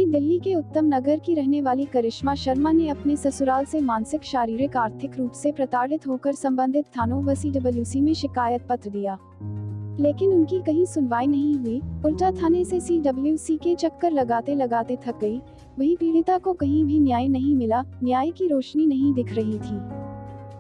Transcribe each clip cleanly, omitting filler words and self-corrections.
दिल्ली के उत्तम नगर की रहने वाली करिश्मा शर्मा ने अपने ससुराल से मानसिक, शारीरिक, आर्थिक रूप से प्रताड़ित होकर संबंधित थानों व CWC में शिकायत पत्र दिया, लेकिन उनकी कहीं सुनवाई नहीं हुई। उल्टा थाने से CWC के चक्कर लगाते लगाते थक गई। वहीं पीड़िता को कहीं भी न्याय नहीं मिला, न्याय की रोशनी नहीं दिख रही थी।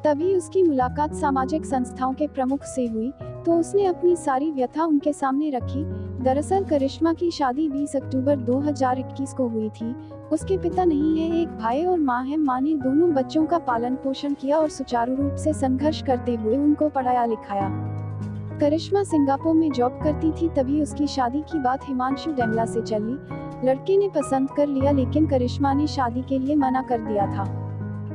तभी उसकी मुलाकात सामाजिक संस्थाओं के प्रमुख से हुई, तो उसने अपनी सारी व्यथा उनके सामने रखी। दरअसल करिश्मा की शादी 20 अक्टूबर 2021 को हुई थी। उसके पिता नहीं है, एक भाई और मां है। मां ने दोनों बच्चों का पालन पोषण किया और सुचारू रूप से संघर्ष करते हुए उनको पढ़ाया लिखाया। करिश्मा सिंगापुर में जॉब करती थी, तभी उसकी शादी की बात हिमांशु डेमला से चली। लड़के ने पसंद कर लिया, लेकिन करिश्मा ने शादी के लिए मना कर दिया था।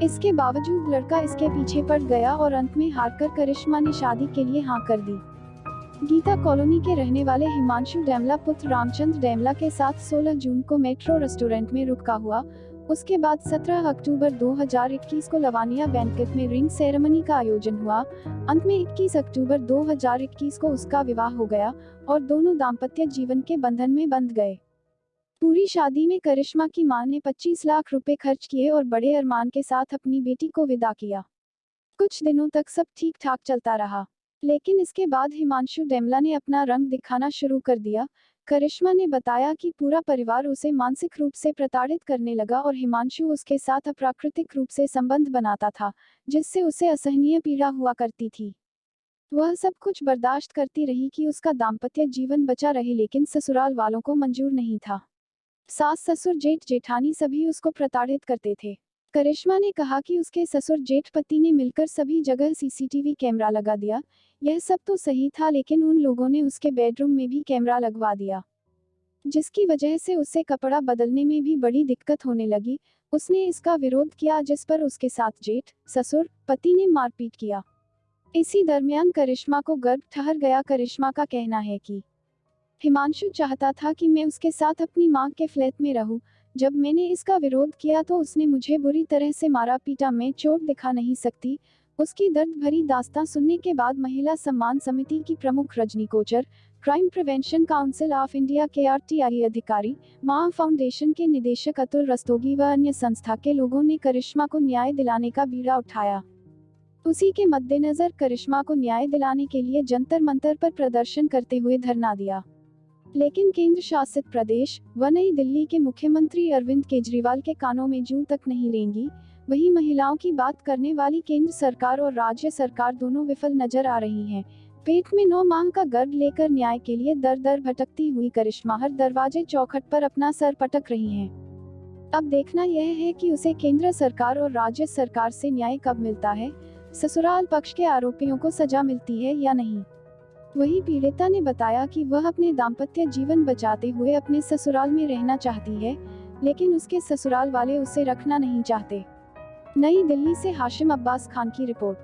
इसके बावजूद लड़का इसके पीछे पड़ गया और अंत में हारकर करिश्मा ने शादी के लिए हाँ कर दी। गीता कॉलोनी के रहने वाले हिमांशु डेमला पुत्र रामचंद्र डेमला के साथ 16 जून को मेट्रो रेस्टोरेंट में रुका हुआ। उसके बाद 17 अक्टूबर 2021 को लवानिया बैंक्वेट में रिंग सेरेमनी का आयोजन हुआ। अंत में 21 अक्टूबर 2021 को उसका विवाह हो गया और दोनों दाम्पत्य जीवन के बंधन में बंध गए। पूरी शादी में करिश्मा की मां ने 25 लाख रुपए खर्च किए और बड़े अरमान के साथ अपनी बेटी को विदा किया। कुछ दिनों तक सब ठीक ठाक चलता रहा, लेकिन इसके बाद हिमांशु डेमला ने अपना रंग दिखाना शुरू कर दिया। करिश्मा ने बताया कि पूरा परिवार उसे मानसिक रूप से प्रताड़ित करने लगा और हिमांशु उसके साथ अप्राकृतिक रूप से संबंध बनाता था, जिससे उसे असहनीय पीड़ा हुआ करती थी। वह सब कुछ बर्दाश्त करती रही कि उसका दाम्पत्य जीवन बचा रहे, लेकिन ससुराल वालों को मंजूर नहीं था। सास ससुर जेठ जेठानी सभी उसको प्रताड़ित करते थे। करिश्मा ने कहा कि उसके ससुर जेठ पति ने मिलकर सभी जगह CCTV कैमरा लगा दिया। यह सब तो सही था, लेकिन उन लोगों ने उसके बेडरूम में भी कैमरा लगवा दिया, जिसकी वजह से उसे कपड़ा बदलने में भी बड़ी दिक्कत होने लगी। उसने इसका विरोध किया, जिस पर उसके साथ जेठ, ससुर, पति ने मारपीट किया। इसी दरमियान करिश्मा को गर्भ ठहर गया। करिश्मा का कहना है कि हिमांशु चाहता था कि मैं उसके साथ अपनी मां के फ्लैट में रहूं। जब मैंने इसका विरोध किया तो उसने मुझे बुरी तरह से मारा पीटा। मैं चोट दिखा नहीं सकती। उसकी दर्द भरी दास्तां सुनने के बाद महिला सम्मान समिति की प्रमुख Rajni Kochar, crime prevention council of India के RTI अधिकारी, मां फाउंडेशन के निदेशक अतुल रस्तोगी व अन्य संस्था के लोगों ने करिश्मा को न्याय दिलाने का बीड़ा उठाया। उसी के मद्देनजर करिश्मा को न्याय दिलाने के लिए जंतर मंतर पर प्रदर्शन करते हुए धरना दिया, लेकिन केंद्र शासित प्रदेश व नई दिल्ली के मुख्यमंत्री अरविंद केजरीवाल के कानों में जूं तक नहीं रेंगी। वहीं महिलाओं की बात करने वाली केंद्र सरकार और राज्य सरकार दोनों विफल नजर आ रही हैं। पेट में 9 माह का गर्भ लेकर न्याय के लिए दर दर भटकती हुई करिश्मा हर दरवाजे चौखट पर अपना सर पटक रही हैं। अब देखना यह है कि उसे केंद्र सरकार और राज्य सरकार से न्याय कब मिलता है, ससुराल पक्ष के आरोपियों को सजा मिलती है या नहीं। वहीं पीड़िता ने बताया कि वह अपने दाम्पत्य जीवन बचाते हुए अपने ससुराल में रहना चाहती है, लेकिन उसके ससुराल वाले उसे रखना नहीं चाहते। नई दिल्ली से हाशिम अब्बास खान की रिपोर्ट।